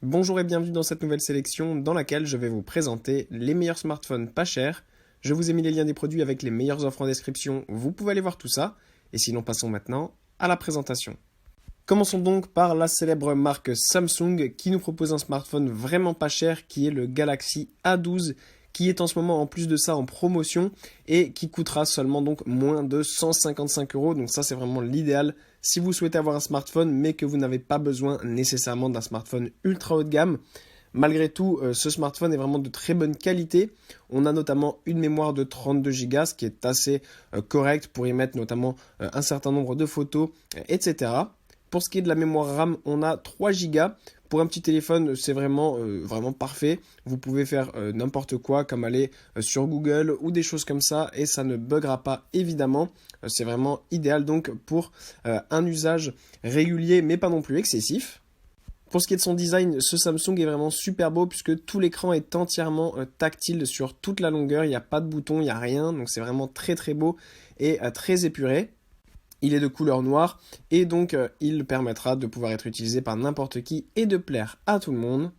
Bonjour et bienvenue dans cette nouvelle sélection dans laquelle je vais vous présenter les meilleurs smartphones pas chers. Je vous ai mis les liens des produits avec les meilleures offres en description, vous pouvez aller voir tout ça. Et sinon passons maintenant à la présentation. Commençons donc par la célèbre marque Samsung qui nous propose un smartphone vraiment pas cher qui est le Galaxy A12 qui est en ce moment en plus de ça en promotion et qui coûtera seulement donc moins de 155 €. Donc ça c'est vraiment l'idéal si vous souhaitez avoir un smartphone mais que vous n'avez pas besoin nécessairement d'un smartphone ultra haut de gamme. Malgré tout, ce smartphone est vraiment de très bonne qualité. On a notamment une mémoire de 32 Go, ce qui est assez correct pour y mettre notamment un certain nombre de photos, etc. Pour ce qui est de la mémoire RAM, on a 3 Go. Pour un petit téléphone, c'est vraiment parfait. Vous pouvez faire n'importe quoi, comme aller sur Google ou des choses comme ça, et ça ne buggera pas évidemment. C'est vraiment idéal donc pour un usage régulier, mais pas non plus excessif. Pour ce qui est de son design, ce Samsung est vraiment super beau puisque tout l'écran est entièrement tactile sur toute la longueur. Il n'y a pas de bouton, il n'y a rien. Donc c'est vraiment très très beau et très épuré. Il est de couleur noire et donc il permettra de pouvoir être utilisé par n'importe qui et de plaire à tout le monde.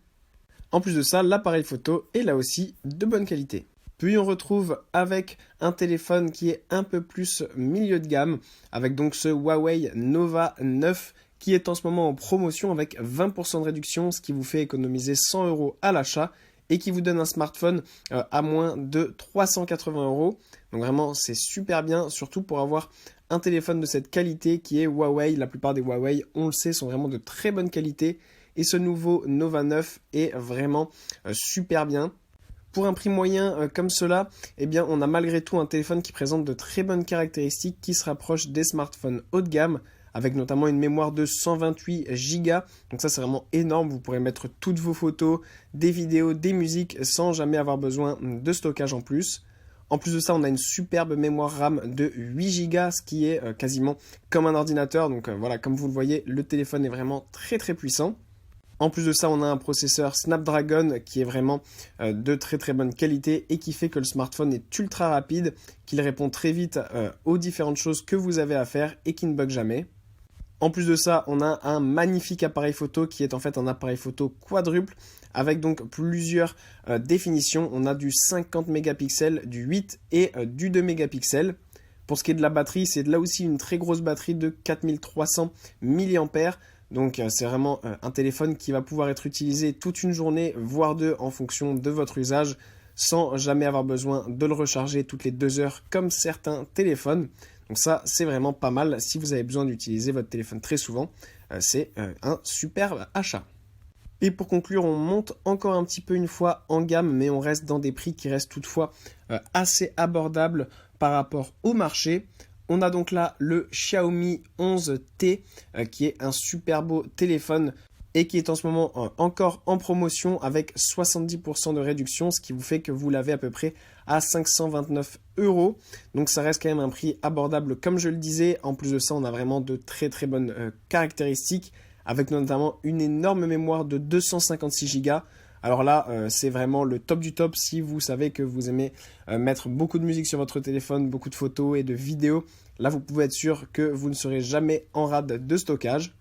En plus de ça, l'appareil photo est là aussi de bonne qualité. Puis on retrouve avec un téléphone qui est un peu plus milieu de gamme, avec donc ce Huawei Nova 9 qui est en ce moment en promotion avec 20% de réduction, ce qui vous fait économiser 100 € à l'achat et qui vous donne un smartphone à moins de 380 €. Donc vraiment c'est super bien, surtout pour avoir un téléphone de cette qualité qui est Huawei. La plupart des Huawei, on le sait, sont vraiment de très bonne qualité et ce nouveau Nova 9 est vraiment super bien. Pour un prix moyen comme cela, eh bien, on a malgré tout un téléphone qui présente de très bonnes caractéristiques qui se rapprochent des smartphones haut de gamme, avec notamment une mémoire de 128 Go. Donc ça, c'est vraiment énorme. Vous pourrez mettre toutes vos photos, des vidéos, des musiques sans jamais avoir besoin de stockage en plus. En plus de ça, on a une superbe mémoire RAM de 8 Go, ce qui est quasiment comme un ordinateur. Donc voilà, comme vous le voyez, le téléphone est vraiment très très puissant. En plus de ça, on a un processeur Snapdragon qui est vraiment de très très bonne qualité et qui fait que le smartphone est ultra rapide, qu'il répond très vite aux différentes choses que vous avez à faire et qui ne bug jamais. En plus de ça, on a un magnifique appareil photo qui est en fait un appareil photo quadruple avec donc plusieurs définitions. On a du 50 mégapixels, du 8 et du 2 mégapixels. Pour ce qui est de la batterie, c'est là aussi une très grosse batterie de 4300 mAh. Donc c'est vraiment un téléphone qui va pouvoir être utilisé toute une journée, voire deux en fonction de votre usage, sans jamais avoir besoin de le recharger toutes les 2 heures comme certains téléphones. Donc ça, c'est vraiment pas mal. Si vous avez besoin d'utiliser votre téléphone très souvent, c'est un super achat. Et pour conclure, on monte encore un petit peu une fois en gamme, mais on reste dans des prix qui restent toutefois assez abordables par rapport au marché. On a donc là le Xiaomi 11T qui est un super beau téléphone et qui est en ce moment encore en promotion avec 70% de réduction, ce qui vous fait que vous l'avez à peu près à 529 €. Donc ça reste quand même un prix abordable comme je le disais. En plus de ça, on a vraiment de très très bonnes caractéristiques avec notamment une énorme mémoire de 256 Go. Alors là, c'est vraiment le top du top si vous savez que vous aimez mettre beaucoup de musique sur votre téléphone, beaucoup de photos et de vidéos. Là, vous pouvez être sûr que vous ne serez jamais en rade de stockage.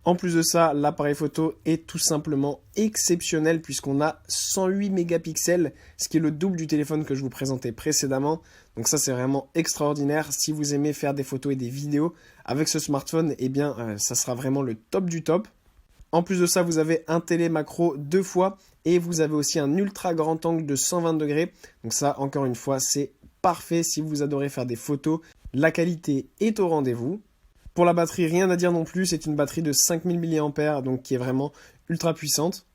En plus de ça, l'appareil photo est tout simplement exceptionnel puisqu'on a 108 mégapixels, ce qui est le double du téléphone que je vous présentais précédemment. Donc ça, c'est vraiment extraordinaire. Si vous aimez faire des photos et des vidéos avec ce smartphone, eh bien, ça sera vraiment le top du top. En plus de ça, vous avez un télé macro 2 fois et vous avez aussi un ultra grand angle de 120 degrés. Donc ça, encore une fois, c'est parfait si vous adorez faire des photos. La qualité est au rendez-vous. Pour la batterie, rien à dire non plus, c'est une batterie de 5000 mAh, donc qui est vraiment ultra puissante.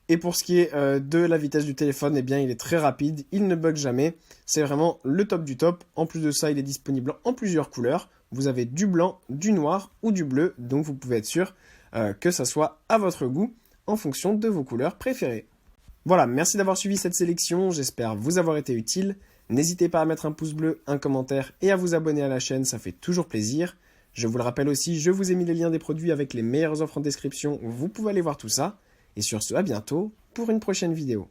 Et pour ce qui est de la vitesse du téléphone, eh bien il est très rapide, il ne bug jamais, c'est vraiment le top du top. En plus de ça, il est disponible en plusieurs couleurs. Vous avez du blanc, du noir ou du bleu, donc vous pouvez être sûr que ça soit à votre goût en fonction de vos couleurs préférées. Voilà, merci d'avoir suivi cette sélection, j'espère vous avoir été utile. N'hésitez pas à mettre un pouce bleu, un commentaire et à vous abonner à la chaîne, ça fait toujours plaisir. Je vous le rappelle aussi, je vous ai mis les liens des produits avec les meilleures offres en description, vous pouvez aller voir tout ça. Et sur ce, à bientôt pour une prochaine vidéo.